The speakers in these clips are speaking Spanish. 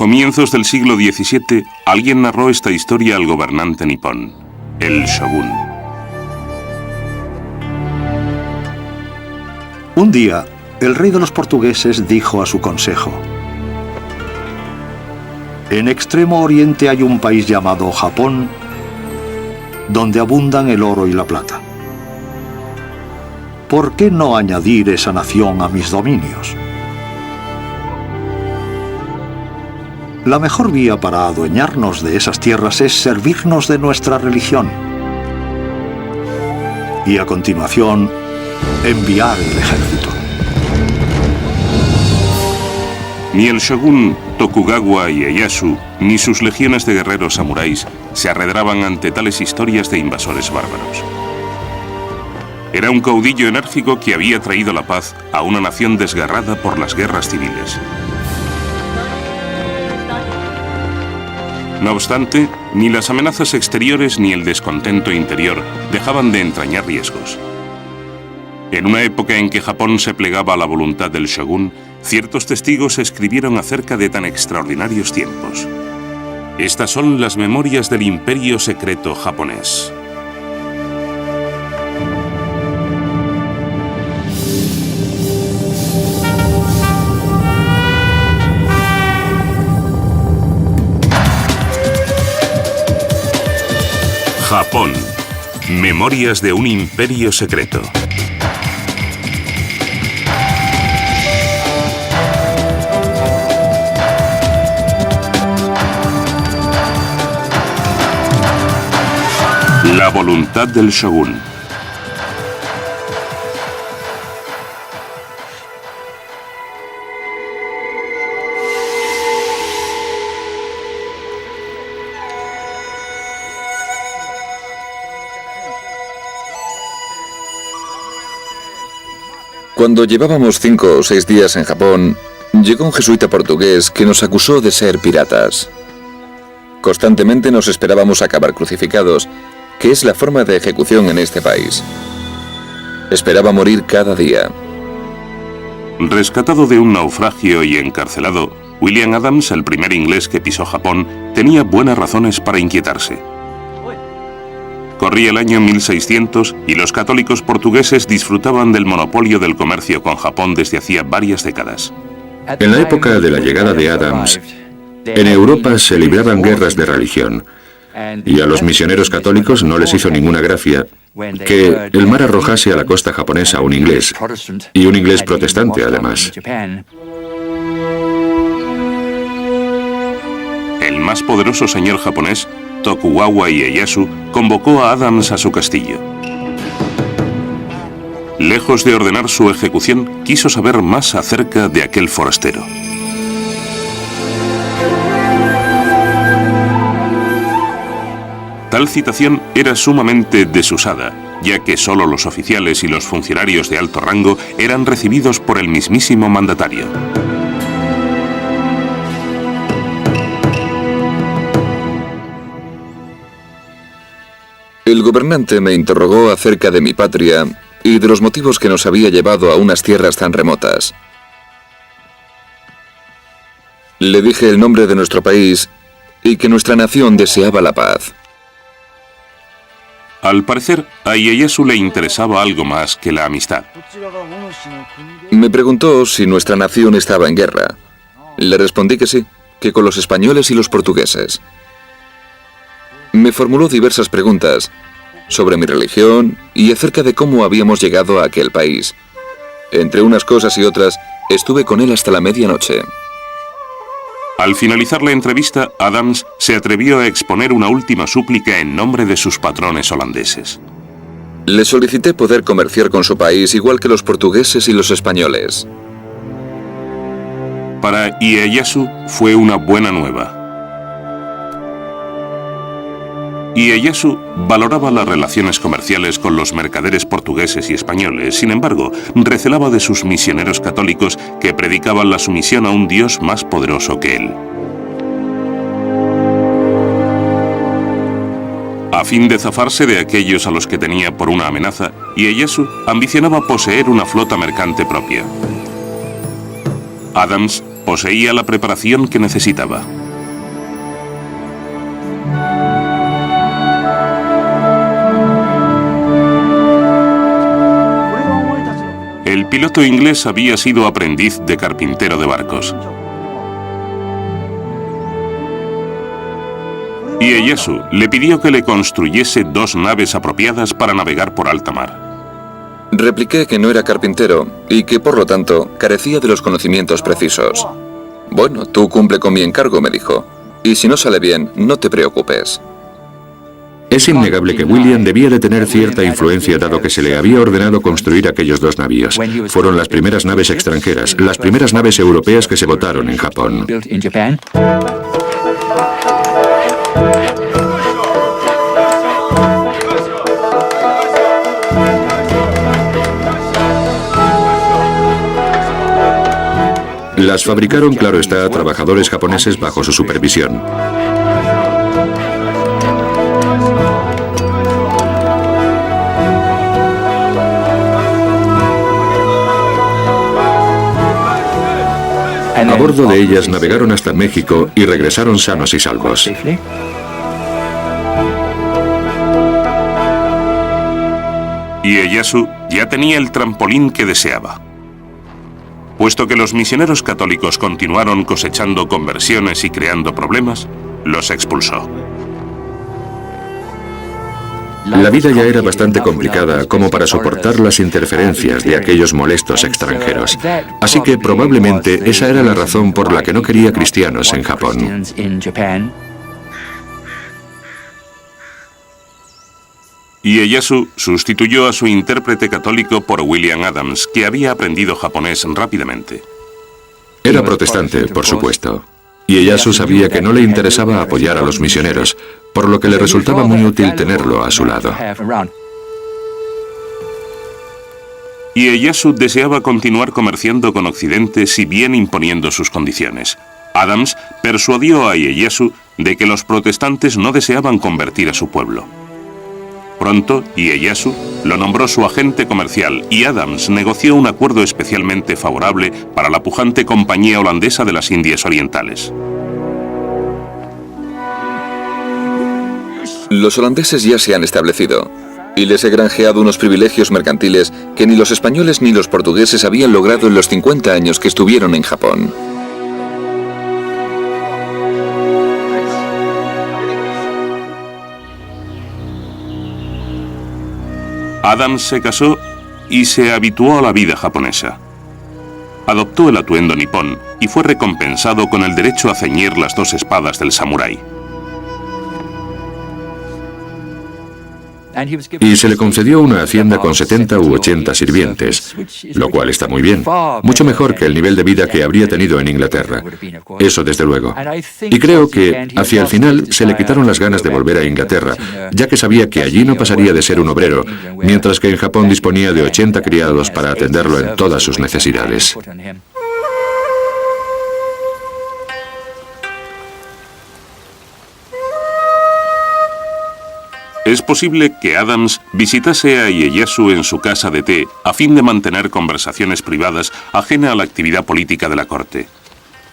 comienzos del siglo XVII, alguien narró esta historia al gobernante nipón, el shogun. Un día, el rey de los portugueses dijo a su consejo: en Extremo Oriente hay un país llamado Japón, donde abundan el oro y la plata. ¿Por qué no añadir esa nación a mis dominios? La mejor vía para adueñarnos de esas tierras es servirnos de nuestra religión. Y a continuación, enviar el ejército. Ni el shogun Tokugawa Ieyasu, ni sus legiones de guerreros samuráis se arredraban ante tales historias de invasores bárbaros. Era un caudillo enérgico que había traído la paz a una nación desgarrada por las guerras civiles. No obstante, ni las amenazas exteriores ni el descontento interior dejaban de entrañar riesgos. En una época en que Japón se plegaba a la voluntad del shogun, ciertos testigos escribieron acerca de tan extraordinarios tiempos. Estas son las memorias del imperio secreto japonés. Japón. Memorias de un imperio secreto. La voluntad del shogun. Cuando llevábamos 5 o 6 días en Japón, llegó un jesuita portugués que nos acusó de ser piratas. Constantemente nos esperábamos acabar crucificados, que es la forma de ejecución en este país. Esperaba morir cada día. Rescatado de un naufragio y encarcelado, William Adams, el primer inglés que pisó Japón, tenía buenas razones para inquietarse. Corría el año 1600 y los católicos portugueses disfrutaban del monopolio del comercio con Japón desde hacía varias décadas. En la época de la llegada de Adams, en Europa se libraban guerras de religión, y a los misioneros católicos no les hizo ninguna gracia que el mar arrojase a la costa japonesa a un inglés, y un inglés protestante además. El más poderoso señor japonés, Tokugawa Ieyasu, convocó a Adams a su castillo. Lejos de ordenar su ejecución, quiso saber más acerca de aquel forastero. Tal citación era sumamente desusada, ya que solo los oficiales y los funcionarios de alto rango eran recibidos por el mismísimo mandatario. El gobernante me interrogó acerca de mi patria y de los motivos que nos había llevado a unas tierras tan remotas. Le dije el nombre de nuestro país y que nuestra nación deseaba la paz. Al parecer, a Ieyasu le interesaba algo más que la amistad. Me preguntó si nuestra nación estaba en guerra. Le respondí que sí, que con los españoles y los portugueses. Me formuló diversas preguntas sobre mi religión y acerca de cómo habíamos llegado a aquel país. Entre unas cosas y otras, estuve con él hasta la medianoche. Al finalizar la entrevista, Adams se atrevió a exponer una última súplica en nombre de sus patrones holandeses. Le solicité poder comerciar con su país igual que los portugueses y los españoles. Para Ieyasu fue una buena nueva. Ieyasu valoraba las relaciones comerciales con los mercaderes portugueses y españoles. Sin embargo, recelaba de sus misioneros católicos que predicaban la sumisión a un Dios más poderoso que él. A fin de zafarse de aquellos a los que tenía por una amenaza, Ieyasu ambicionaba poseer una flota mercante propia. Adams poseía la preparación que necesitaba. El piloto inglés había sido aprendiz de carpintero de barcos. Ieyasu le pidió que le construyese 2 naves apropiadas para navegar por alta mar. Repliqué que no era carpintero y que, por lo tanto, carecía de los conocimientos precisos. Bueno, tú cumple con mi encargo, me dijo. Y si no sale bien, no te preocupes. Es innegable que William debía de tener cierta influencia dado que se le había ordenado construir aquellos 2 navíos. Fueron las primeras naves extranjeras, las primeras naves europeas que se botaron en Japón. Las fabricaron, claro está, trabajadores japoneses bajo su supervisión. A bordo de ellas navegaron hasta México y regresaron sanos y salvos. Ieyasu ya tenía el trampolín que deseaba. Puesto que los misioneros católicos continuaron cosechando conversiones y creando problemas, los expulsó. La vida ya era bastante complicada como para soportar las interferencias de aquellos molestos extranjeros. Así que probablemente esa era la razón por la que no quería cristianos en Japón. Ieyasu sustituyó a su intérprete católico por William Adams, que había aprendido japonés rápidamente. Era protestante, por supuesto. Y Ieyasu sabía que no le interesaba apoyar a los misioneros, por lo que le resultaba muy útil tenerlo a su lado. Ieyasu deseaba continuar comerciando con Occidente, si bien imponiendo sus condiciones. Adams persuadió a Ieyasu de que los protestantes no deseaban convertir a su pueblo. Pronto, Ieyasu lo nombró su agente comercial y Adams negoció un acuerdo especialmente favorable para la pujante Compañía Holandesa de las Indias Orientales. Los holandeses ya se han establecido y les he granjeado unos privilegios mercantiles que ni los españoles ni los portugueses habían logrado en los 50 años que estuvieron en Japón. Adams se casó y se habituó a la vida japonesa. Adoptó el atuendo nipón y fue recompensado con el derecho a ceñir las 2 espadas del samurái. Y se le concedió una hacienda con 70 u 80 sirvientes, lo cual está muy bien, mucho mejor que el nivel de vida que habría tenido en Inglaterra. Eso desde luego. Y creo que hacia el final se le quitaron las ganas de volver a Inglaterra, ya que sabía que allí no pasaría de ser un obrero, mientras que en Japón disponía de 80 criados para atenderlo en todas sus necesidades. Es posible que Adams visitase a Ieyasu en su casa de té a fin de mantener conversaciones privadas ajena a la actividad política de la corte.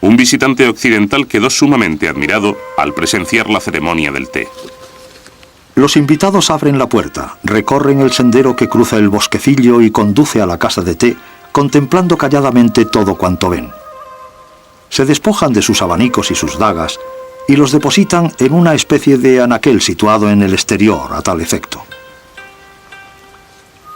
Un visitante occidental quedó sumamente admirado al presenciar la ceremonia del té. Los invitados abren la puerta, recorren el sendero que cruza el bosquecillo y conduce a la casa de té, contemplando calladamente todo cuanto ven. Se despojan de sus abanicos y sus dagas y los depositan en una especie de anaquel situado en el exterior a tal efecto.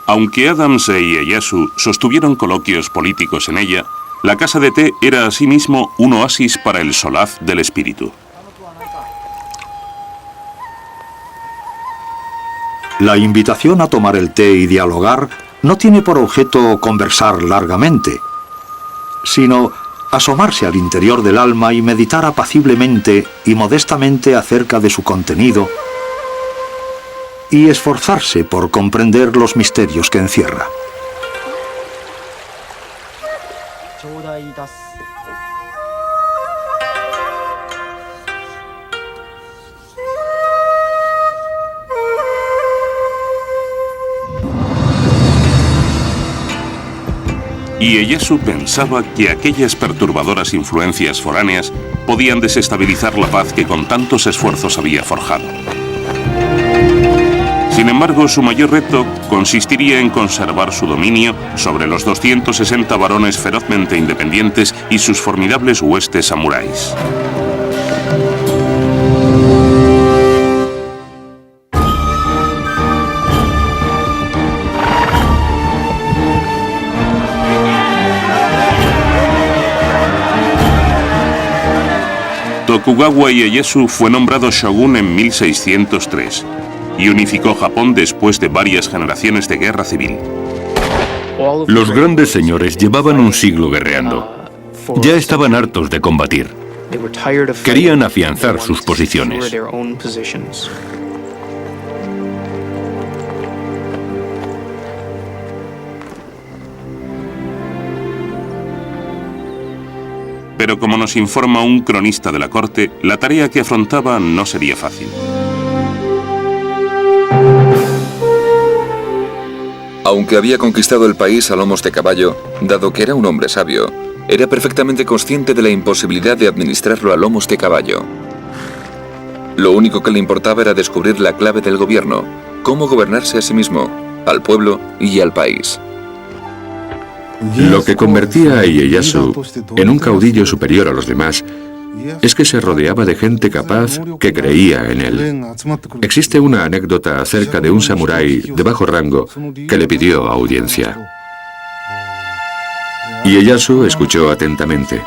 Aunque Adams e Ieyasu sostuvieron coloquios políticos en ella, la casa de té era asimismo un oasis para el solaz del espíritu. La invitación a tomar el té y dialogar no tiene por objeto conversar largamente, sino asomarse al interior del alma y meditar apaciblemente y modestamente acerca de su contenido y esforzarse por comprender los misterios que encierra. Ieyasu pensaba que aquellas perturbadoras influencias foráneas podían desestabilizar la paz que con tantos esfuerzos había forjado. Sin embargo, su mayor reto consistiría en conservar su dominio sobre los 260 varones ferozmente independientes y sus formidables huestes samuráis. Tokugawa Ieyasu fue nombrado shogun en 1603 y unificó Japón después de varias generaciones de guerra civil. Los grandes señores llevaban un siglo guerreando. Ya estaban hartos de combatir. Querían afianzar sus posiciones. Pero como nos informa un cronista de la corte, la tarea que afrontaba no sería fácil. Aunque había conquistado el país a lomos de caballo, dado que era un hombre sabio, era perfectamente consciente de la imposibilidad de administrarlo a lomos de caballo. Lo único que le importaba era descubrir la clave del gobierno, cómo gobernarse a sí mismo, al pueblo y al país. Lo que convertía a Ieyasu en un caudillo superior a los demás es que se rodeaba de gente capaz que creía en él. Existe una anécdota acerca de un samurái de bajo rango que le pidió audiencia. Ieyasu escuchó atentamente.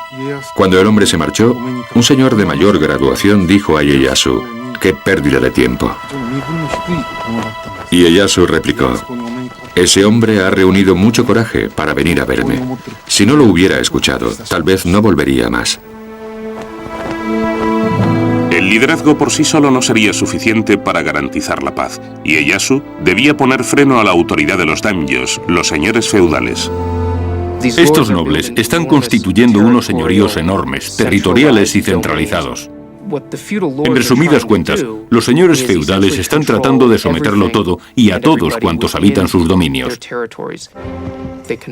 Cuando el hombre se marchó, un señor de mayor graduación dijo a Ieyasu: «¡Qué pérdida de tiempo!». Ieyasu replicó: «Ese hombre ha reunido mucho coraje para venir a verme. Si no lo hubiera escuchado, tal vez no volvería más». El liderazgo por sí solo no sería suficiente para garantizar la paz, y Ieyasu debía poner freno a la autoridad de los daimyos, los señores feudales. Estos nobles están constituyendo unos señoríos enormes, territoriales y centralizados. En resumidas cuentas, los señores feudales están tratando de someterlo todo y a todos cuantos habitan sus dominios.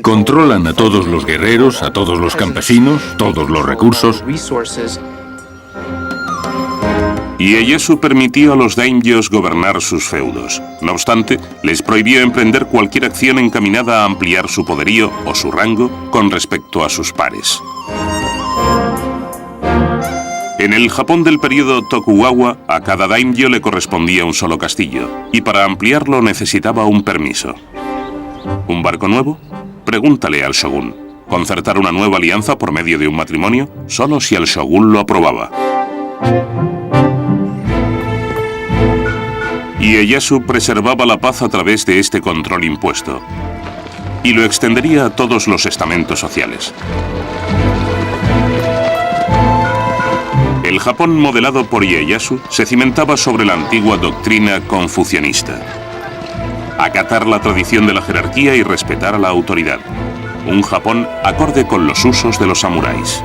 Controlan a todos los guerreros, a todos los campesinos, todos los recursos. Y Ieyasu permitió a los daimyos gobernar sus feudos. No obstante, les prohibió emprender cualquier acción encaminada a ampliar su poderío o su rango con respecto a sus pares. En el Japón del período Tokugawa, a cada daimyo le correspondía un solo castillo, y para ampliarlo necesitaba un permiso. ¿Un barco nuevo? Pregúntale al shogun. ¿Concertar una nueva alianza por medio de un matrimonio? Solo si el shogun lo aprobaba. Y Ieyasu preservaba la paz a través de este control impuesto, y lo extendería a todos los estamentos sociales. El Japón modelado por Ieyasu se cimentaba sobre la antigua doctrina confucianista: acatar la tradición de la jerarquía y respetar a la autoridad. Un Japón acorde con los usos de los samuráis.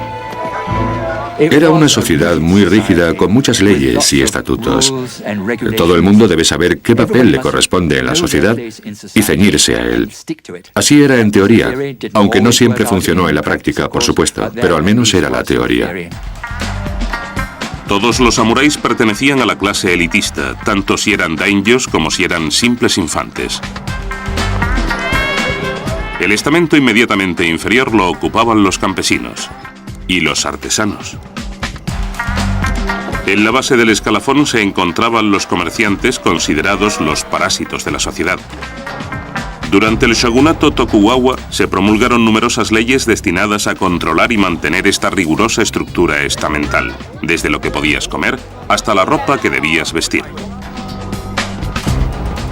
Era una sociedad muy rígida con muchas leyes y estatutos. Todo el mundo debe saber qué papel le corresponde en la sociedad y ceñirse a él. Así era en teoría, aunque no siempre funcionó en la práctica, por supuesto, pero al menos era la teoría. Todos los samuráis pertenecían a la clase elitista, tanto si eran daimyos como si eran simples infantes. El estamento inmediatamente inferior lo ocupaban los campesinos y los artesanos. En la base del escalafón se encontraban los comerciantes, considerados los parásitos de la sociedad. Durante el shogunato Tokugawa se promulgaron numerosas leyes destinadas a controlar y mantener esta rigurosa estructura estamental, desde lo que podías comer hasta la ropa que debías vestir.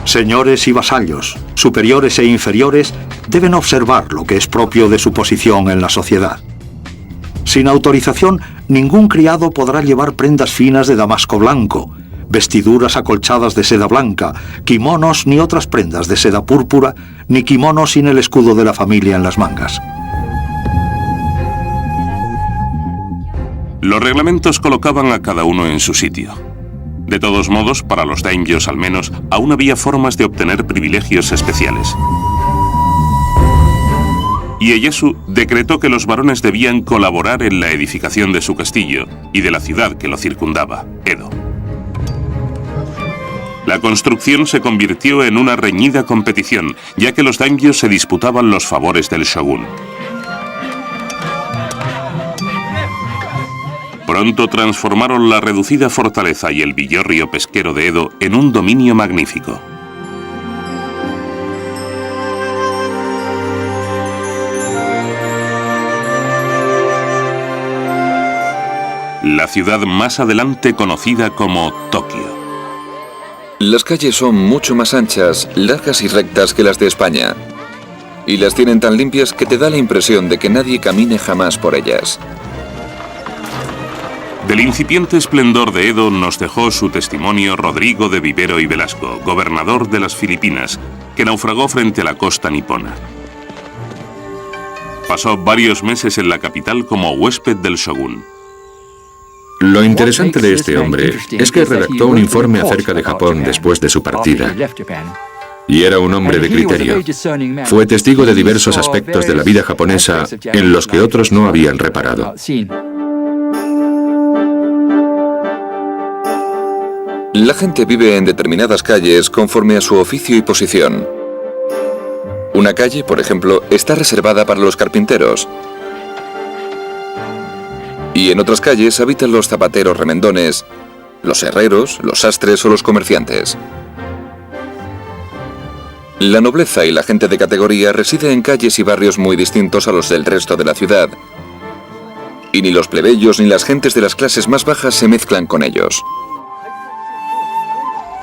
Señores y vasallos, superiores e inferiores, deben observar lo que es propio de su posición en la sociedad. Sin autorización, ningún criado podrá llevar prendas finas de damasco blanco, vestiduras acolchadas de seda blanca, kimonos ni otras prendas de seda púrpura, ni kimonos sin el escudo de la familia en las mangas. Los reglamentos colocaban a cada uno en su sitio. De todos modos, para los daimyos al menos, aún había formas de obtener privilegios especiales. Ieyasu decretó que los varones debían colaborar en la edificación de su castillo y de la ciudad que lo circundaba, Edo. La construcción se convirtió en una reñida competición, ya que los daimyos se disputaban los favores del shogun. Pronto transformaron la reducida fortaleza y el villorrio pesquero de Edo en un dominio magnífico. La ciudad más adelante conocida como Tokio. Las calles son mucho más anchas, largas y rectas que las de España. Y las tienen tan limpias que te da la impresión de que nadie camine jamás por ellas. Del incipiente esplendor de Edo nos dejó su testimonio Rodrigo de Vivero y Velasco, gobernador de las Filipinas, que naufragó frente a la costa nipona. Pasó varios meses en la capital como huésped del shogun. Lo interesante de este hombre es que redactó un informe acerca de Japón después de su partida. Y era un hombre de criterio. Fue testigo de diversos aspectos de la vida japonesa en los que otros no habían reparado. La gente vive en determinadas calles conforme a su oficio y posición. Una calle, por ejemplo, está reservada para los carpinteros. Y en otras calles habitan los zapateros remendones, los herreros, los sastres o los comerciantes. La nobleza y la gente de categoría reside en calles y barrios muy distintos a los del resto de la ciudad. Y ni los plebeyos ni las gentes de las clases más bajas se mezclan con ellos.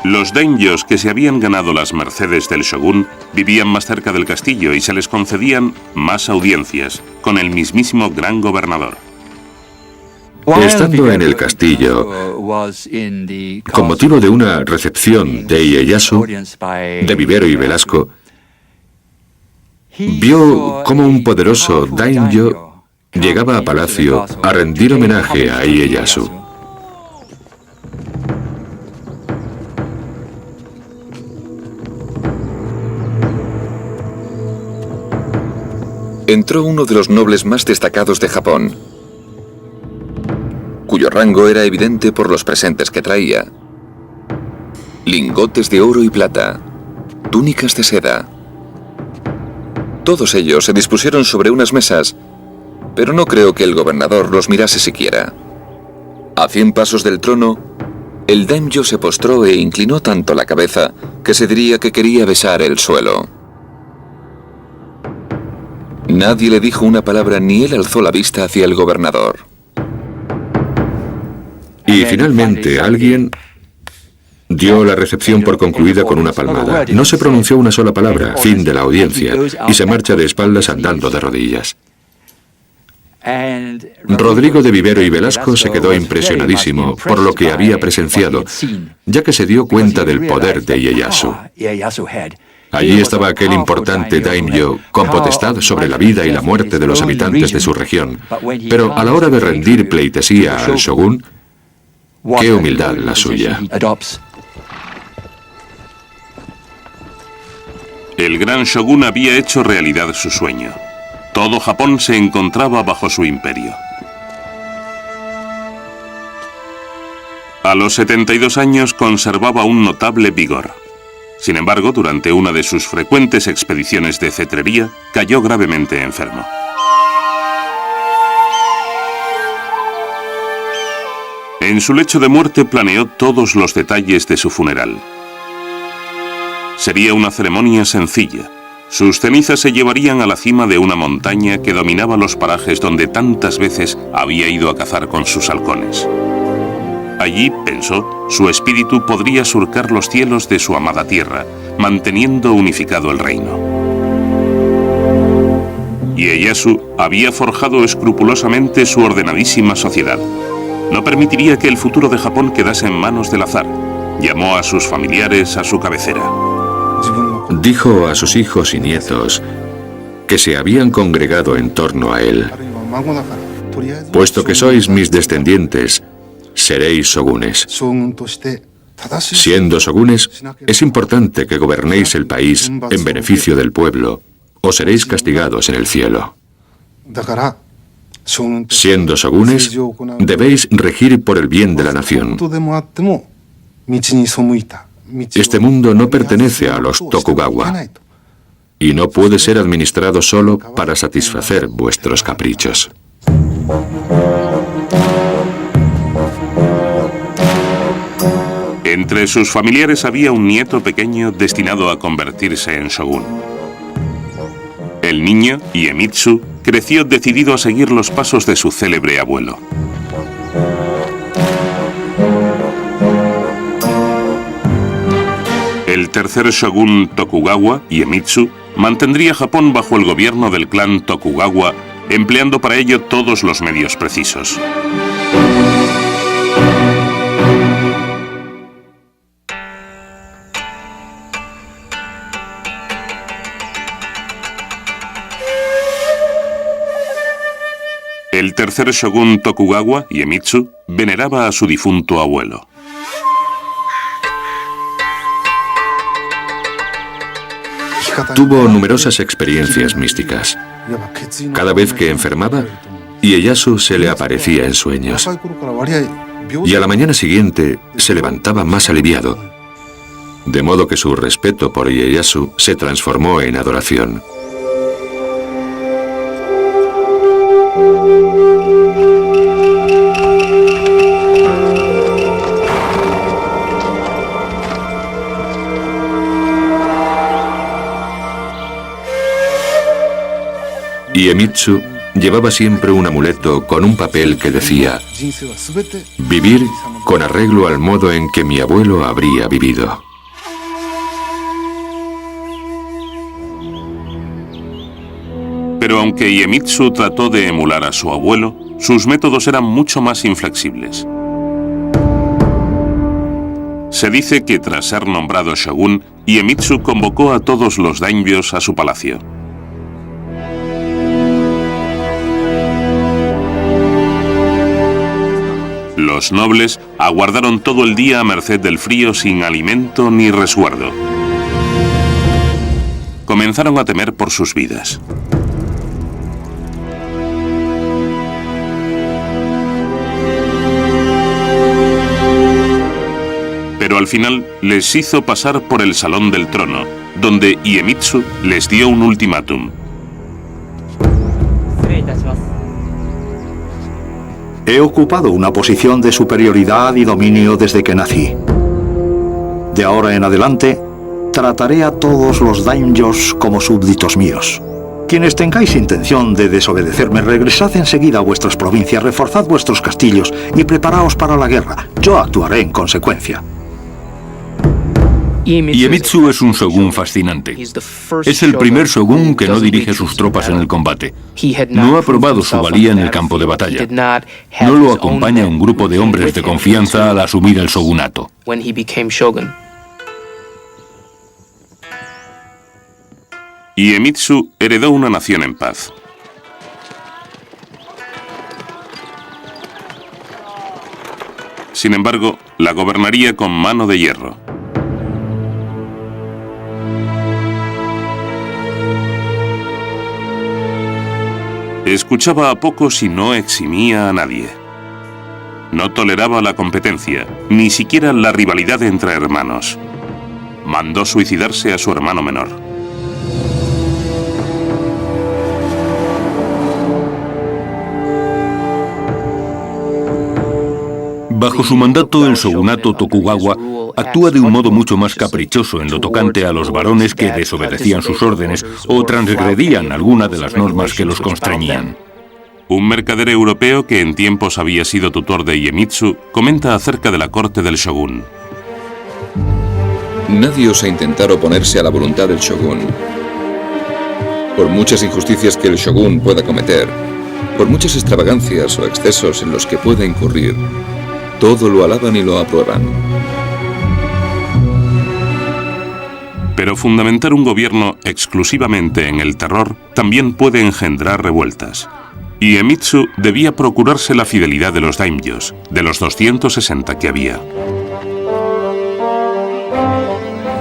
Los daimyos que se habían ganado las mercedes del shogun vivían más cerca del castillo y se les concedían más audiencias con el mismísimo gran gobernador. Estando en el castillo, con motivo de una recepción de Ieyasu, de Vivero y Velasco, vio cómo un poderoso daimyo llegaba a palacio a rendir homenaje a Ieyasu. Entró uno de los nobles más destacados de Japón, cuyo rango era evidente por los presentes que traía. Lingotes de oro y plata, túnicas de seda. Todos ellos se dispusieron sobre unas mesas, pero no creo que el gobernador los mirase siquiera. A 100 pasos del trono, el daimyo se postró e inclinó tanto la cabeza que se diría que quería besar el suelo. Nadie le dijo una palabra ni él alzó la vista hacia el gobernador. Y finalmente alguien dio la recepción por concluida con una palmada. No se pronunció una sola palabra, fin de la audiencia, y se marcha de espaldas andando de rodillas. Rodrigo de Vivero y Velasco se quedó impresionadísimo por lo que había presenciado, ya que se dio cuenta del poder de Ieyasu. Allí estaba aquel importante daimyo con potestad sobre la vida y la muerte de los habitantes de su región, pero a la hora de rendir pleitesía al shogun, qué humildad la suya. El gran shogun había hecho realidad su sueño. Todo Japón se encontraba bajo su imperio. A los 72 años conservaba un notable vigor. Sin embargo, durante una de sus frecuentes expediciones de cetrería, cayó gravemente enfermo. En su lecho de muerte planeó todos los detalles de su funeral. Sería una ceremonia sencilla. Sus cenizas se llevarían a la cima de una montaña que dominaba los parajes donde tantas veces había ido a cazar con sus halcones. Allí, pensó, su espíritu podría surcar los cielos de su amada tierra, manteniendo unificado el reino. Ieyasu había forjado escrupulosamente su ordenadísima sociedad. No permitiría que el futuro de Japón quedase en manos del azar. Llamó a sus familiares a su cabecera. Dijo a sus hijos y nietos que se habían congregado en torno a él. Puesto que sois mis descendientes, seréis shogunes. Siendo shogunes, es importante que gobernéis el país en beneficio del pueblo, o seréis castigados en el cielo. Siendo shogunes, debéis regir por el bien de la nación. Este mundo no pertenece a los Tokugawa y no puede ser administrado solo para satisfacer vuestros caprichos. Entre sus familiares había un nieto pequeño destinado a convertirse en shogun. El niño, Iemitsu, creció decidido a seguir los pasos de su célebre abuelo. El tercer shogun Tokugawa, Iemitsu, mantendría Japón bajo el gobierno del clan Tokugawa, empleando para ello todos los medios precisos. El tercer shogun Tokugawa, Iemitsu, veneraba a su difunto abuelo. Tuvo numerosas experiencias místicas. Cada vez que enfermaba, Ieyasu se le aparecía en sueños. Y a la mañana siguiente se levantaba más aliviado, de modo que su respeto por Ieyasu se transformó en adoración. Iemitsu llevaba siempre un amuleto con un papel que decía: vivir con arreglo al modo en que mi abuelo habría vivido. Pero aunque Iemitsu trató de emular a su abuelo, sus métodos eran mucho más inflexibles. Se dice que tras ser nombrado shogun, Iemitsu convocó a todos los daimyos a su palacio. Los nobles aguardaron todo el día a merced del frío sin alimento ni resguardo. Comenzaron a temer por sus vidas. Pero al final les hizo pasar por el salón del trono, donde Iemitsu les dio un ultimátum. He ocupado una posición de superioridad y dominio desde que nací. De ahora en adelante, trataré a todos los daimyos como súbditos míos. Quienes tengáis intención de desobedecerme, regresad enseguida a vuestras provincias, reforzad vuestros castillos y preparaos para la guerra. Yo actuaré en consecuencia. Iemitsu es un shogun fascinante. Es el primer shogun que no dirige sus tropas en el combate. No ha probado su valía en el campo de batalla. No lo acompaña un grupo de hombres de confianza al asumir el shogunato. Iemitsu heredó una nación en paz. Sin embargo, la gobernaría con mano de hierro. Escuchaba a pocos y no eximía a nadie. No toleraba la competencia, ni siquiera la rivalidad entre hermanos. Mandó suicidarse a su hermano menor. Bajo su mandato, el shogunato Tokugawa actúa de un modo mucho más caprichoso en lo tocante a los varones que desobedecían sus órdenes o transgredían alguna de las normas que los constreñían. Un mercader europeo que en tiempos había sido tutor de Iemitsu comenta acerca de la corte del shogun. Nadie osa intentar oponerse a la voluntad del shogun. Por muchas injusticias que el shogun pueda cometer, por muchas extravagancias o excesos en los que pueda incurrir, todo lo alaban y lo aprueban. Pero fundamentar un gobierno exclusivamente en el terror también puede engendrar revueltas. Iemitsu debía procurarse la fidelidad de los daimyos, de los 260 que había.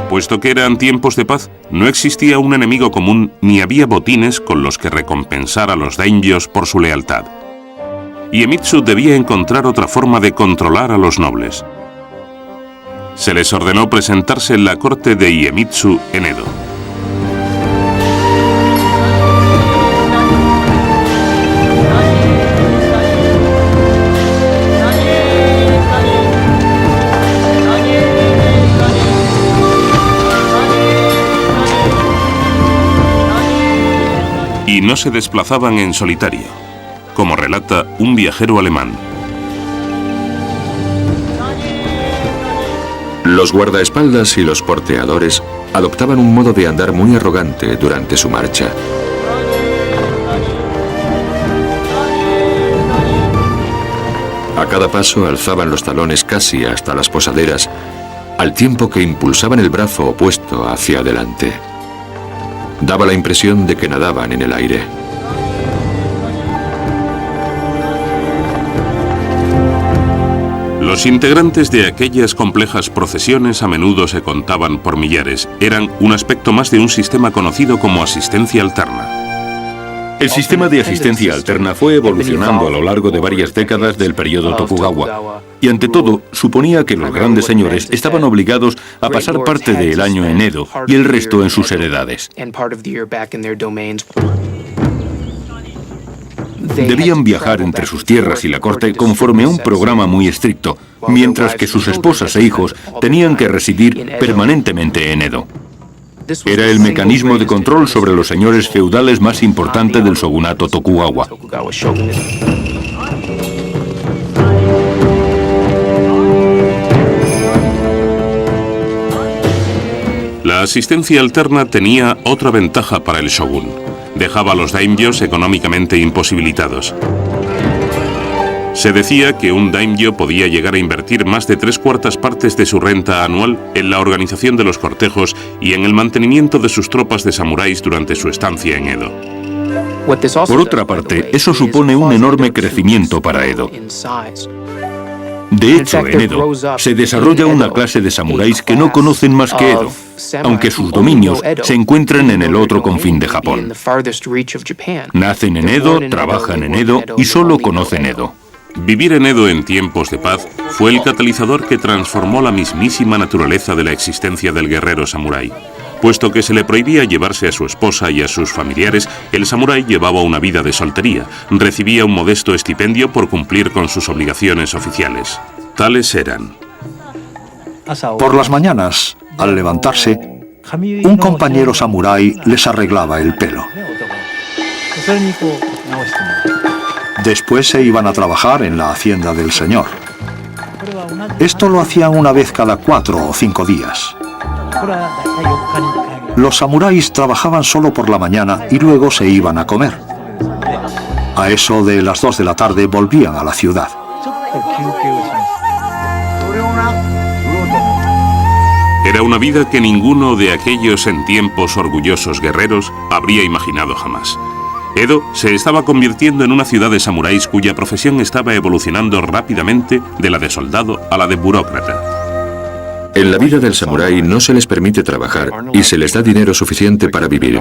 Puesto que eran tiempos de paz, no existía un enemigo común ni había botines con los que recompensar a los daimyos por su lealtad. Iemitsu debía encontrar otra forma de controlar a los nobles. Se les ordenó presentarse en la corte de Iemitsu en Edo. Y no se desplazaban en solitario, como relata un viajero alemán. Los guardaespaldas y los porteadores adoptaban un modo de andar muy arrogante durante su marcha. A cada paso alzaban los talones casi hasta las posaderas, al tiempo que impulsaban el brazo opuesto hacia adelante. Daba la impresión de que nadaban en el aire. Los integrantes de aquellas complejas procesiones a menudo se contaban por millares. Eran un aspecto más de un sistema conocido como asistencia alterna. El sistema de asistencia alterna fue evolucionando a lo largo de varias décadas del periodo Tokugawa, y ante todo suponía que los grandes señores estaban obligados a pasar parte del año en Edo y el resto en sus heredades. Debían viajar entre sus tierras y la corte conforme a un programa muy estricto, mientras que sus esposas e hijos tenían que residir permanentemente en Edo. Era el mecanismo de control sobre los señores feudales más importante del shogunato Tokugawa. La asistencia alterna tenía otra ventaja para el shogun. Dejaba a los daimyos económicamente imposibilitados. Se decía que un daimyo podía llegar a invertir más de 3/4 partes de su renta anual en la organización de los cortejos y en el mantenimiento de sus tropas de samuráis durante su estancia en Edo. Por otra parte, eso supone un enorme crecimiento para Edo. De hecho, en Edo se desarrolla una clase de samuráis que no conocen más que Edo, aunque sus dominios se encuentran en el otro confín de Japón. Nacen en Edo, trabajan en Edo y solo conocen Edo. Vivir en Edo en tiempos de paz fue el catalizador que transformó la mismísima naturaleza de la existencia del guerrero samurái. Puesto que se le prohibía llevarse a su esposa y a sus familiares, el samurái llevaba una vida de soltería, recibía un modesto estipendio por cumplir con sus obligaciones oficiales. Tales eran: Por las mañanas, al levantarse, un compañero samurái les arreglaba el pelo. Después se iban a trabajar en la hacienda del señor. Esto lo hacían una vez cada 4 o 5 días. Los samuráis trabajaban solo por la mañana y luego se iban a comer. A eso de las 2 de la tarde volvían a la ciudad. Era una vida que ninguno de aquellos en tiempos orgullosos guerreros habría imaginado jamás. Edo se estaba convirtiendo en una ciudad de samuráis cuya profesión estaba evolucionando rápidamente de la de soldado a la de burócrata. En la vida del samurái no se les permite trabajar y se les da dinero suficiente para vivir.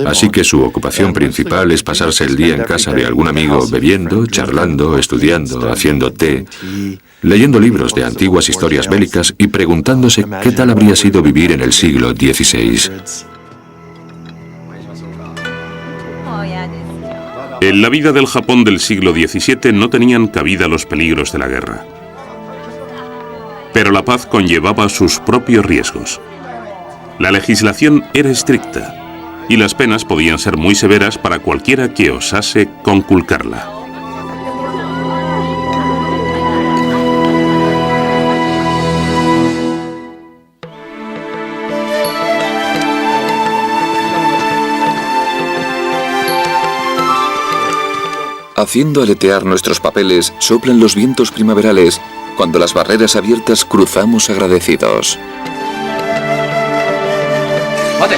Así que su ocupación principal es pasarse el día en casa de algún amigo bebiendo, charlando, estudiando, haciendo té, leyendo libros de antiguas historias bélicas y preguntándose qué tal habría sido vivir en el siglo XVI. En la vida del Japón del siglo XVII no tenían cabida los peligros de la guerra. Pero la paz conllevaba sus propios riesgos. La legislación era estricta y las penas podían ser muy severas para cualquiera que osase conculcarla. Haciendo aletear nuestros papeles, soplan los vientos primaverales, cuando las barreras abiertas cruzamos agradecidos. ¡Mate!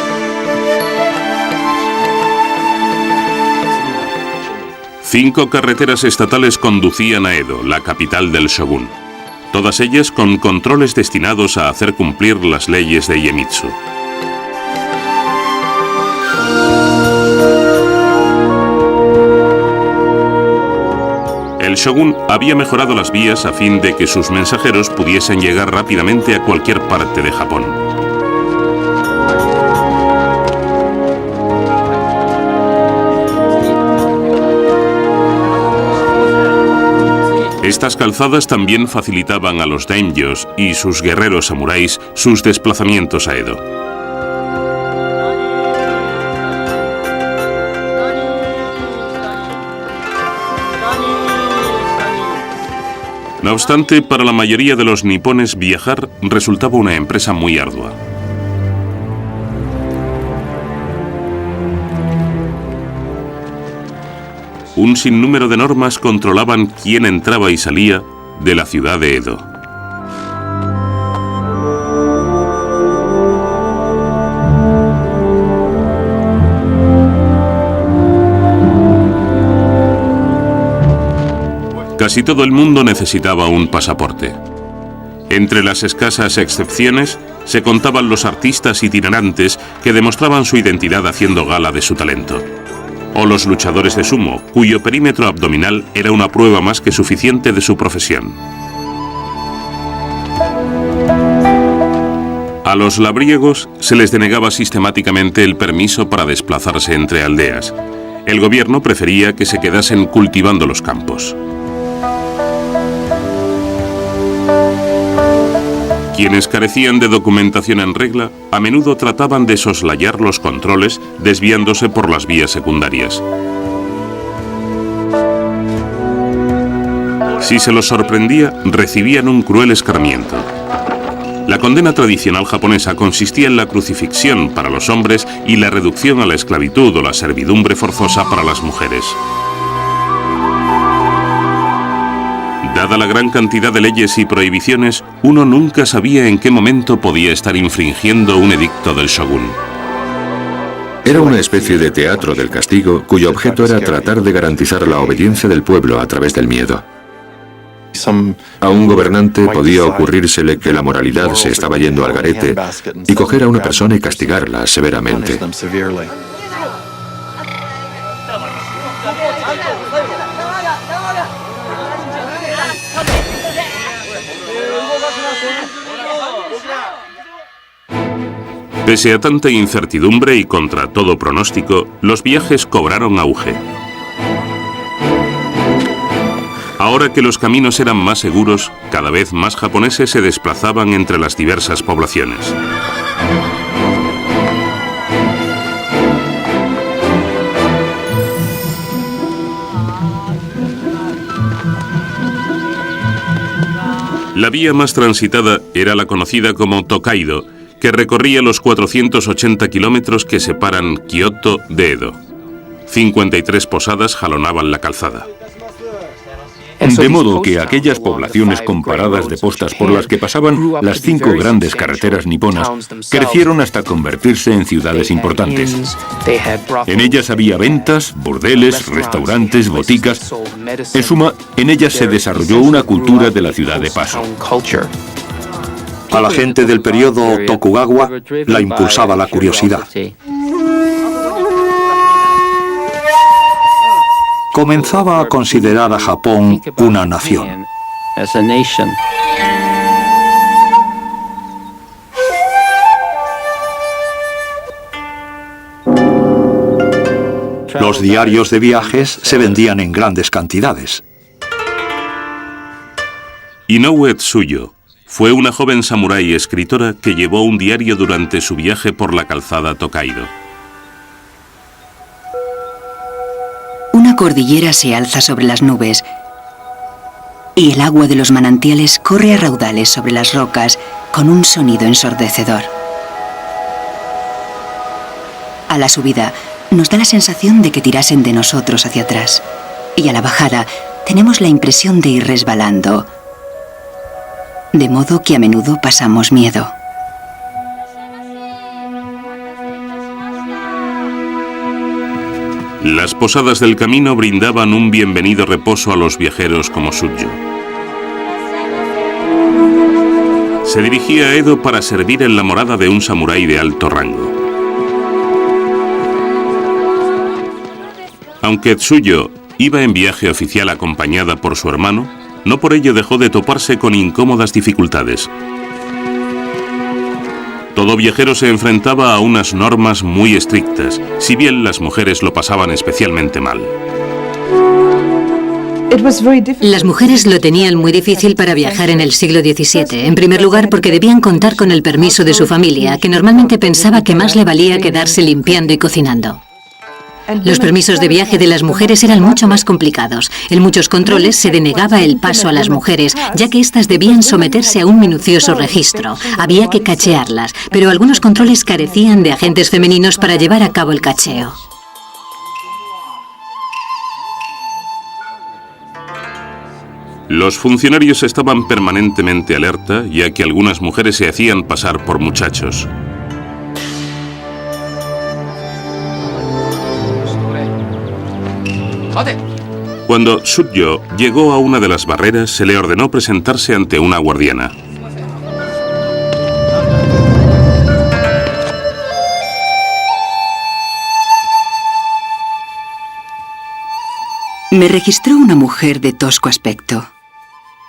Cinco carreteras estatales conducían a Edo, la capital del shogun. todas ellas con controles destinados a hacer cumplir las leyes de Iemitsu. El shogun había mejorado las vías a fin de que sus mensajeros pudiesen llegar rápidamente a cualquier parte de Japón. Estas calzadas también facilitaban a los daimyos y sus guerreros samuráis sus desplazamientos a Edo. No obstante, para la mayoría de los nipones viajar resultaba una empresa muy ardua. Un sinnúmero de normas controlaban quién entraba y salía de la ciudad de Edo. Casi todo el mundo necesitaba un pasaporte. Entre las escasas excepciones se contaban los artistas itinerantes que demostraban su identidad haciendo gala de su talento. O los luchadores de sumo, cuyo perímetro abdominal era una prueba más que suficiente de su profesión. A los labriegos se les denegaba sistemáticamente el permiso para desplazarse entre aldeas. El gobierno prefería que se quedasen cultivando los campos. Quienes carecían de documentación en regla, a menudo trataban de soslayar los controles, desviándose por las vías secundarias. Si se los sorprendía, recibían un cruel escarmiento. La condena tradicional japonesa consistía en la crucifixión para los hombres y la reducción a la esclavitud o la servidumbre forzosa para las mujeres. Dada la gran cantidad de leyes y prohibiciones, uno nunca sabía en qué momento podía estar infringiendo un edicto del shogun. Era una especie de teatro del castigo cuyo objeto era tratar de garantizar la obediencia del pueblo a través del miedo. A un gobernante podía ocurrírsele que la moralidad se estaba yendo al garete y coger a una persona y castigarla severamente. Pese a tanta incertidumbre y contra todo pronóstico, los viajes cobraron auge. Ahora que los caminos eran más seguros, cada vez más japoneses se desplazaban entre las diversas poblaciones. La vía más transitada era la conocida como Tokaido, que recorría los 480 kilómetros que separan Kioto de Edo. 53 posadas jalonaban la calzada. De modo que aquellas poblaciones comparadas de postas por las que pasaban las 5 grandes carreteras niponas crecieron hasta convertirse en ciudades importantes. En ellas había ventas, burdeles, restaurantes, boticas. En suma, en ellas se desarrolló una cultura de la ciudad de paso. A la gente del periodo Tokugawa la impulsaba la curiosidad. Comenzaba a considerar a Japón una nación. Los diarios de viajes se vendían en grandes cantidades. Inoue Tsuyo fue una joven samurái escritora que llevó un diario durante su viaje por la calzada Tokaido. Una cordillera se alza sobre las nubes y el agua de los manantiales corre a raudales sobre las rocas con un sonido ensordecedor. A la subida nos da la sensación de que tirasen de nosotros hacia atrás y a la bajada tenemos la impresión de ir resbalando, de modo que a menudo pasamos miedo. Las posadas del camino brindaban un bienvenido reposo a los viajeros como Suyo. se dirigía a Edo para servir en la morada de un samurái de alto rango. Aunque Tsuyo iba en viaje oficial acompañada por su hermano, no por ello dejó de toparse con incómodas dificultades. Todo viajero se enfrentaba a unas normas muy estrictas, si bien las mujeres lo pasaban especialmente mal. Las mujeres lo tenían muy difícil para viajar en el siglo XVII, en primer lugar porque debían contar con el permiso de su familia, que normalmente pensaba que más le valía quedarse limpiando y cocinando. Los permisos de viaje de las mujeres eran mucho más complicados. En muchos controles se denegaba el paso a las mujeres, ya que éstas debían someterse a un minucioso registro. Había que cachearlas, pero algunos controles carecían de agentes femeninos para llevar a cabo el cacheo. Los funcionarios estaban permanentemente alerta, ya que algunas mujeres se hacían pasar por muchachos. Cuando Tsuyo llegó a una de las barreras, se le ordenó presentarse ante una guardiana. Me registró una mujer de tosco aspecto.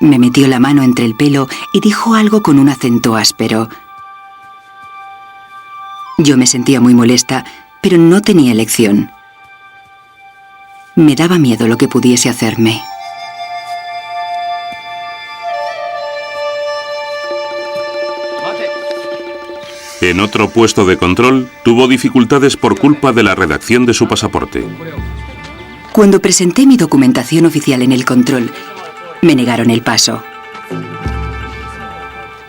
Me metió la mano entre el pelo y dijo algo con un acento áspero. Yo me sentía muy molesta, pero no tenía elección. Me daba miedo lo que pudiese hacerme. En otro puesto de control, tuvo dificultades por culpa de la redacción de su pasaporte. Cuando presenté mi documentación oficial en el control, me negaron el paso,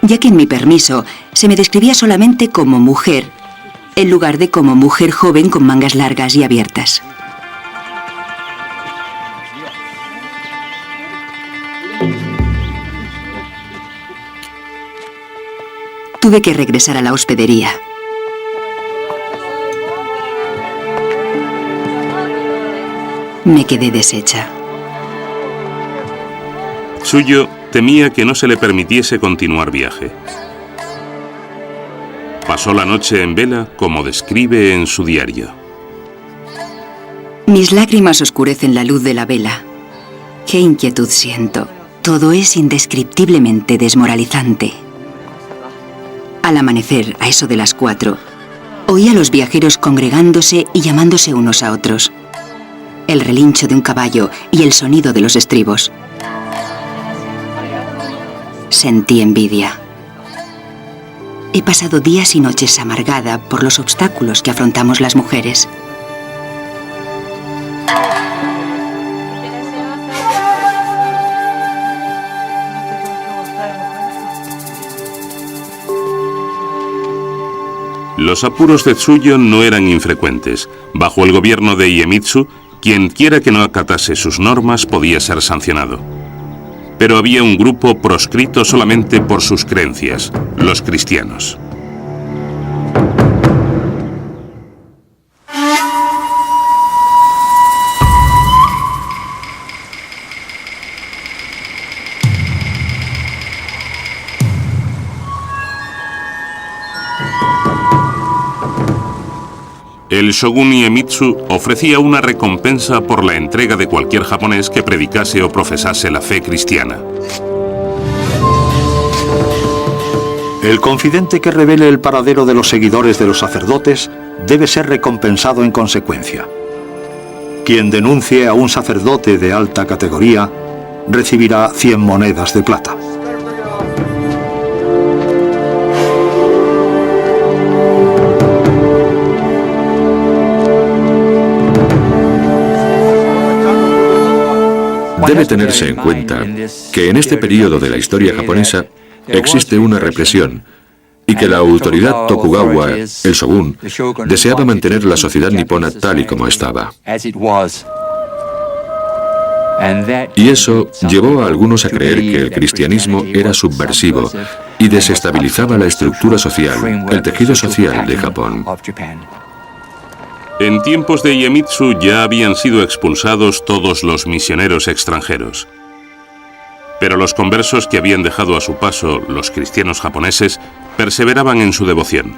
ya que en mi permiso se me describía solamente como mujer, en lugar de como mujer joven con mangas largas y abiertas. Tuve que regresar a la hospedería. Me quedé deshecha. Tsuyo temía que no se le permitiese continuar viaje. Pasó la noche en vela, como describe en su diario. Mis lágrimas oscurecen la luz de la vela. Qué inquietud siento. Todo es indescriptiblemente desmoralizante. Al amanecer, a eso de las 4, oí a los viajeros congregándose y llamándose unos a otros. El relincho de un caballo y el sonido de los estribos. Sentí envidia. He pasado días y noches amargada por los obstáculos que afrontamos las mujeres. Los apuros de Tsuyo no eran infrecuentes. Bajo el gobierno de Iemitsu, quien quiera que no acatase sus normas podía ser sancionado. Pero había un grupo proscrito solamente por sus creencias, los cristianos. El shogun Iemitsu ofrecía una recompensa por la entrega de cualquier japonés que predicase o profesase la fe cristiana. El confidente que revele el paradero de los seguidores de los sacerdotes debe ser recompensado en consecuencia. Quien denuncie a un sacerdote de alta categoría recibirá 100 monedas de plata. Debe tenerse en cuenta que en este periodo de la historia japonesa existe una represión y que la autoridad Tokugawa, el shogun, deseaba mantener la sociedad nipona tal y como estaba. Y eso llevó a algunos a creer que el cristianismo era subversivo y desestabilizaba la estructura social, el tejido social de Japón. En tiempos de Iemitsu ya habían sido expulsados todos los misioneros extranjeros. Pero los conversos que habían dejado a su paso los cristianos japoneses perseveraban en su devoción.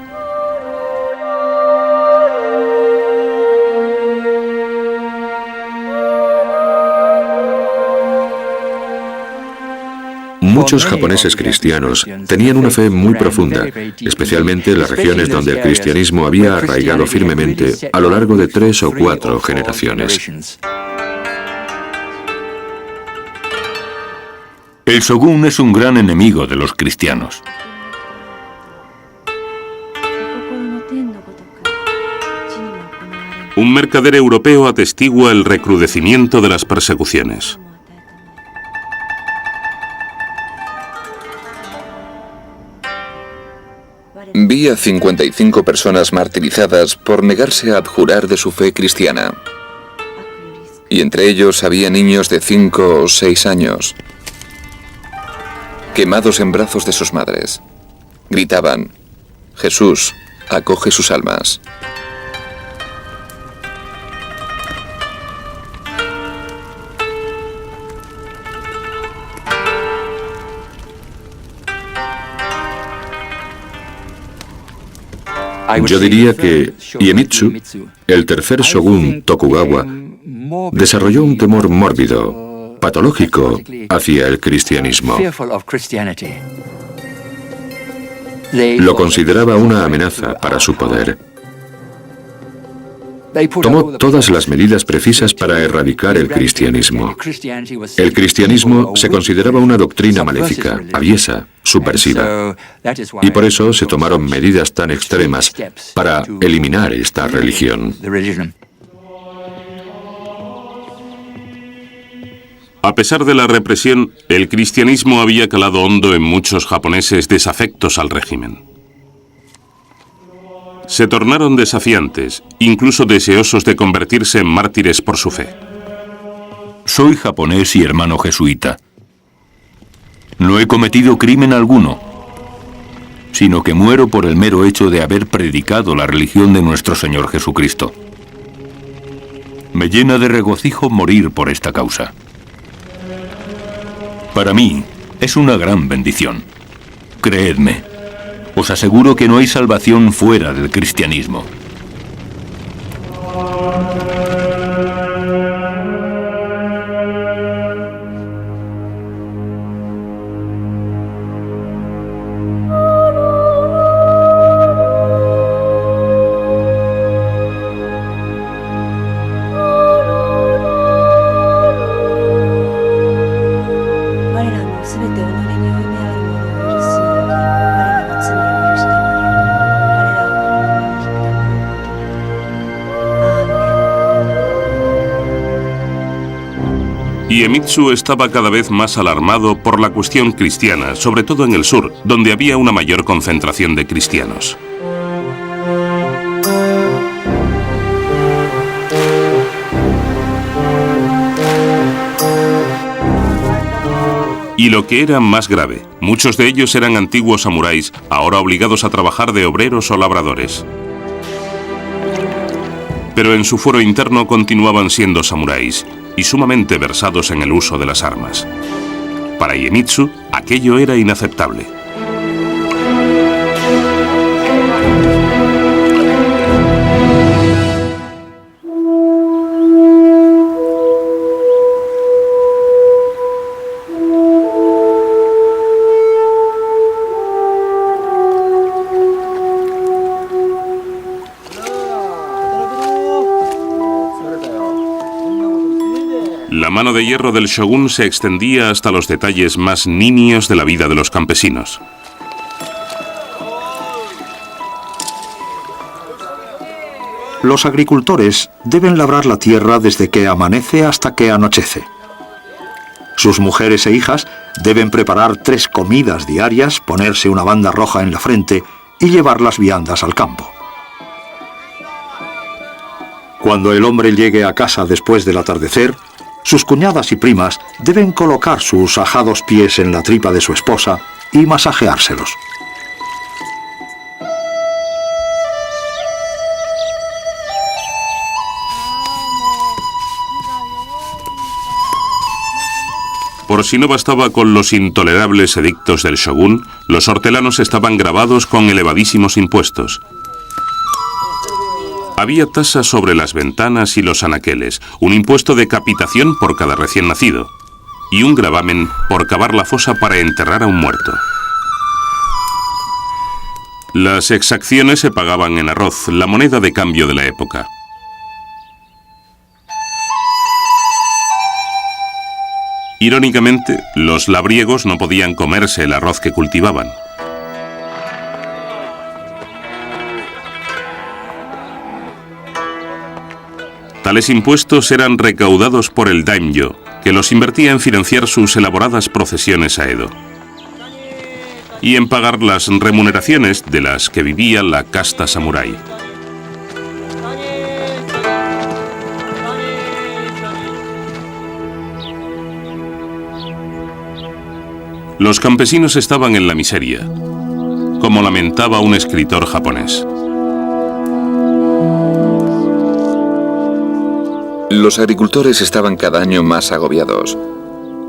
Muchos japoneses cristianos tenían una fe muy profunda, especialmente en las regiones donde el cristianismo había arraigado firmemente a lo largo de 3 o 4 generaciones. El shogun es un gran enemigo de los cristianos. Un mercader europeo atestigua el recrudecimiento de las persecuciones. Vi a 55 personas martirizadas por negarse a abjurar de su fe cristiana. Y entre ellos había niños de 5 o 6 años, quemados en brazos de sus madres. Gritaban: Jesús, acoge sus almas. Yo diría que Iemitsu, el tercer shogun Tokugawa, desarrolló un temor mórbido, patológico, hacia el cristianismo. Lo consideraba una amenaza para su poder. Tomó todas las medidas precisas para erradicar el cristianismo. El cristianismo se consideraba una doctrina maléfica, aviesa, subversiva. Y por eso se tomaron medidas tan extremas para eliminar esta religión. A pesar de la represión, el cristianismo había calado hondo en muchos japoneses desafectos al régimen. Se tornaron desafiantes, incluso deseosos de convertirse en mártires por su fe. Soy japonés y hermano jesuita. No he cometido crimen alguno, sino que muero por el mero hecho de haber predicado la religión de nuestro Señor Jesucristo. Me llena de regocijo morir por esta causa. Para mí, es una gran bendición. Creedme. Os aseguro que no hay salvación fuera del cristianismo. Iemitsu estaba cada vez más alarmado por la cuestión cristiana, sobre todo en el sur, donde había una mayor concentración de cristianos. Y lo que era más grave, muchos de ellos eran antiguos samuráis, ahora obligados a trabajar de obreros o labradores. Pero en su fuero interno continuaban siendo samuráis y sumamente versados en el uso de las armas. Para Iemitsu, aquello era inaceptable. La mano de hierro del shogun se extendía hasta los detalles más nimios de la vida de los campesinos. Los agricultores deben labrar la tierra desde que amanece hasta que anochece. Sus mujeres e hijas deben preparar 3 comidas diarias, ponerse una banda roja en la frente y llevar las viandas al campo. Cuando el hombre llegue a casa después del atardecer, sus cuñadas y primas deben colocar sus ajados pies en la tripa de su esposa y masajeárselos. Por si no bastaba con los intolerables edictos del shogun, los hortelanos estaban gravados con elevadísimos impuestos. Había tasas sobre las ventanas y los anaqueles, un impuesto de capitación por cada recién nacido y un gravamen por cavar la fosa para enterrar a un muerto. Las exacciones se pagaban en arroz, la moneda de cambio de la época. Irónicamente, los labriegos no podían comerse el arroz que cultivaban. Tales impuestos eran recaudados por el daimyo, que los invertía en financiar sus elaboradas procesiones a Edo y en pagar las remuneraciones de las que vivía la casta samurái. Los campesinos estaban en la miseria, como lamentaba un escritor japonés. Los agricultores estaban cada año más agobiados.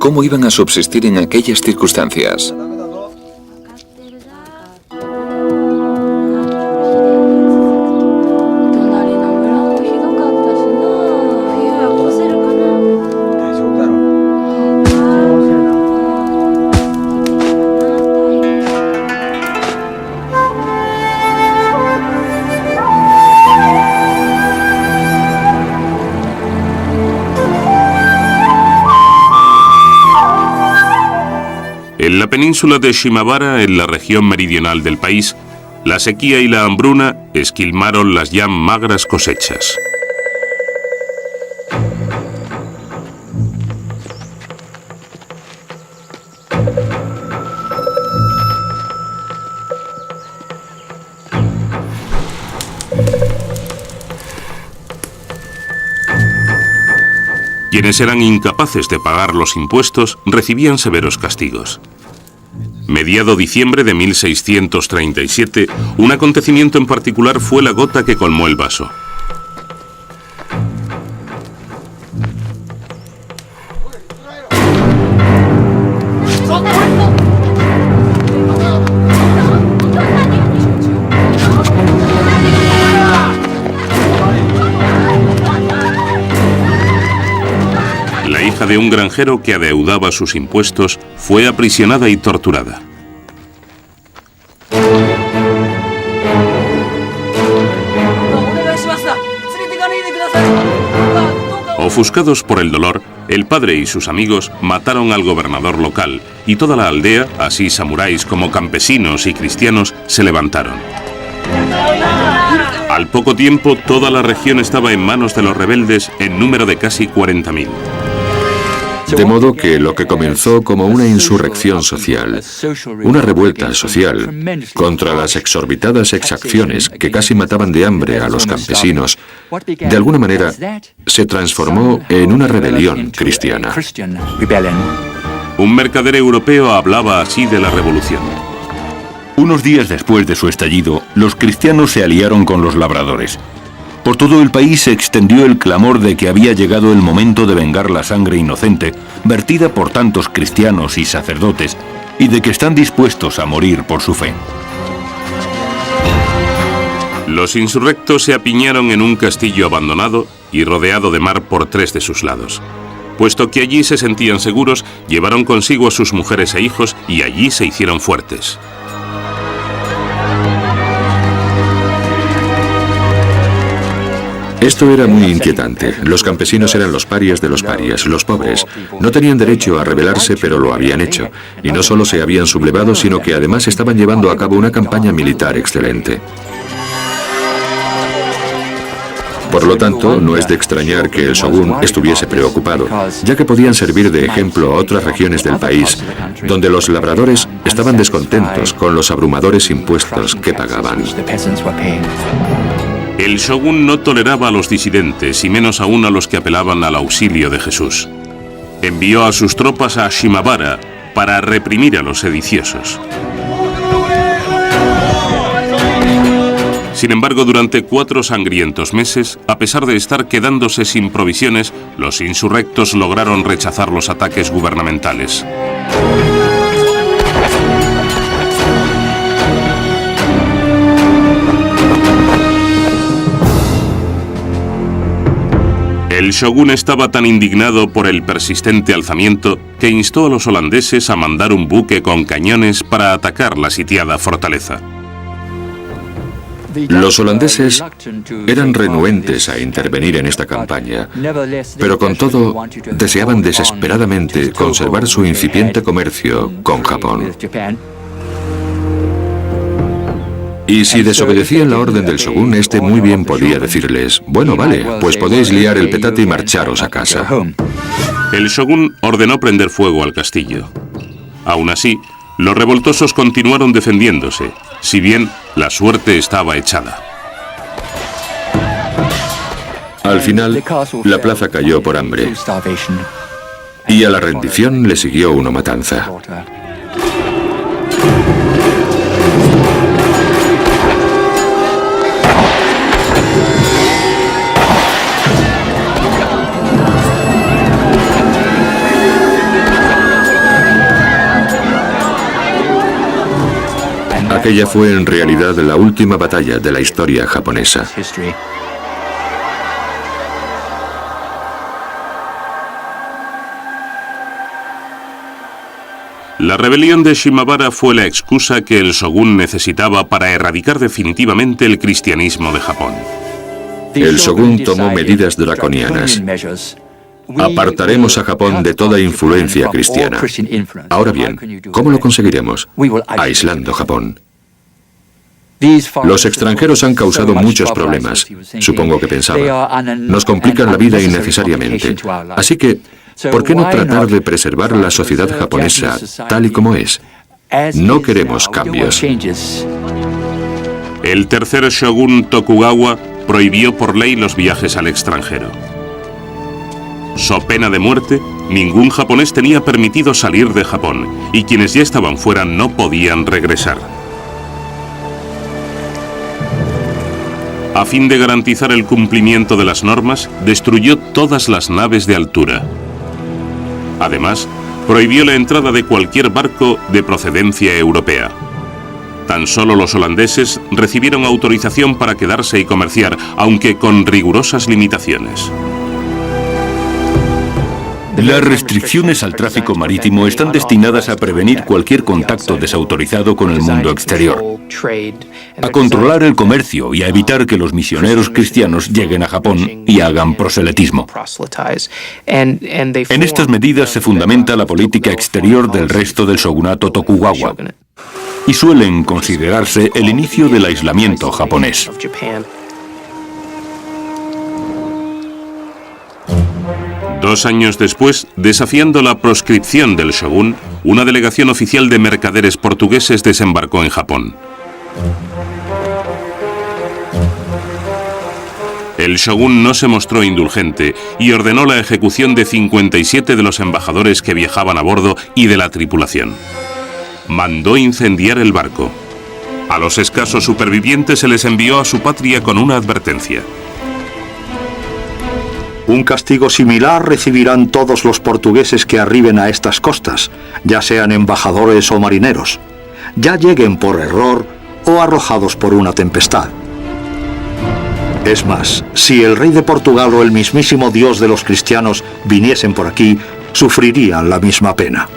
¿Cómo iban a subsistir en aquellas circunstancias? En la península de Shimabara, en la región meridional del país, la sequía y la hambruna esquilmaron las ya magras cosechas. Quienes eran incapaces de pagar los impuestos recibían severos castigos. Mediado diciembre de 1637, un acontecimiento en particular fue la gota que colmó el vaso. La hija de un granjero que adeudaba sus impuestos fue aprisionada y torturada. Ofuscados por el dolor, el padre y sus amigos mataron al gobernador local y toda la aldea, así samuráis como campesinos y cristianos, se levantaron. Al poco tiempo, toda la región estaba en manos de los rebeldes en número de casi 40.000. De modo que lo que comenzó como una insurrección social, una revuelta social contra las exorbitadas exacciones que casi mataban de hambre a los campesinos, de alguna manera se transformó en una rebelión cristiana. Un mercader europeo hablaba así de la revolución. Unos días después de su estallido, los cristianos se aliaron con los labradores. Por todo el país se extendió el clamor de que había llegado el momento de vengar la sangre inocente, vertida por tantos cristianos y sacerdotes, y de que están dispuestos a morir por su fe. Los insurrectos se apiñaron en un castillo abandonado y rodeado de mar por 3 de sus lados. Puesto que allí se sentían seguros, llevaron consigo a sus mujeres e hijos y allí se hicieron fuertes. Esto era muy inquietante. Los campesinos eran los parias de los parias, los pobres. No tenían derecho a rebelarse, pero lo habían hecho. Y no solo se habían sublevado, sino que además estaban llevando a cabo una campaña militar excelente. Por lo tanto, no es de extrañar que el shogun estuviese preocupado, ya que podían servir de ejemplo a otras regiones del país, donde los labradores estaban descontentos con los abrumadores impuestos que pagaban. El shogun no toleraba a los disidentes y menos aún a los que apelaban al auxilio de Jesús. Envió a sus tropas a Shimabara para reprimir a los sediciosos. Sin embargo, durante 4 sangrientos meses, a pesar de estar quedándose sin provisiones, los insurrectos lograron rechazar los ataques gubernamentales. El shogun estaba tan indignado por el persistente alzamiento que instó a los holandeses a mandar un buque con cañones para atacar la sitiada fortaleza. Los holandeses eran renuentes a intervenir en esta campaña, pero con todo deseaban desesperadamente conservar su incipiente comercio con Japón. Y si desobedecían la orden del shogun, este muy bien podía decirles: bueno, vale, pues podéis liar el petate y marcharos a casa. El shogun ordenó prender fuego al castillo. Aún así, los revoltosos continuaron defendiéndose, si bien la suerte estaba echada. Al final, la plaza cayó por hambre, y a la rendición le siguió una matanza. Aquella fue en realidad la última batalla de la historia japonesa. La rebelión de Shimabara fue la excusa que el shogun necesitaba para erradicar definitivamente el cristianismo de Japón. El shogun tomó medidas draconianas. Apartaremos a Japón de toda influencia cristiana. Ahora bien, ¿cómo lo conseguiremos? Aislando Japón. Los extranjeros han causado muchos problemas. Supongo que pensaba. Nos complican la vida innecesariamente. Así que, ¿por qué no tratar de preservar la sociedad japonesa tal y como es? No queremos cambios. El tercer shogun Tokugawa prohibió por ley los viajes al extranjero. So pena de muerte, ningún japonés tenía permitido salir de Japón, y quienes ya estaban fuera no podían regresar. A fin de garantizar el cumplimiento de las normas, destruyó todas las naves de altura. Además, prohibió la entrada de cualquier barco de procedencia europea. Tan solo los holandeses recibieron autorización para quedarse y comerciar, aunque con rigurosas limitaciones. Las restricciones al tráfico marítimo están destinadas a prevenir cualquier contacto desautorizado con el mundo exterior, a controlar el comercio y a evitar que los misioneros cristianos lleguen a Japón y hagan proselitismo. En estas medidas se fundamenta la política exterior del resto del shogunato Tokugawa y suelen considerarse el inicio del aislamiento japonés. Dos años después, desafiando la proscripción del shogun, una delegación oficial de mercaderes portugueses desembarcó en Japón. El shogun no se mostró indulgente y ordenó la ejecución de 57 de los embajadores que viajaban a bordo y de la tripulación. Mandó incendiar el barco. A los escasos supervivientes se les envió a su patria con una advertencia. Un castigo similar recibirán todos los portugueses que arriben a estas costas, ya sean embajadores o marineros, ya lleguen por error o arrojados por una tempestad. Es más, si el rey de Portugal o el mismísimo Dios de los cristianos viniesen por aquí, sufrirían la misma pena.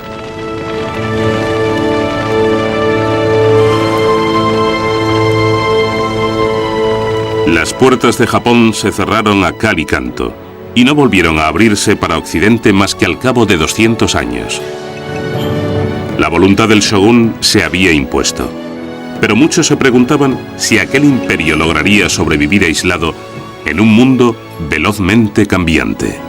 Las puertas de Japón se cerraron a cal y canto, y no volvieron a abrirse para Occidente más que al cabo de 200 años. La voluntad del shogun se había impuesto, pero muchos se preguntaban si aquel imperio lograría sobrevivir aislado en un mundo velozmente cambiante.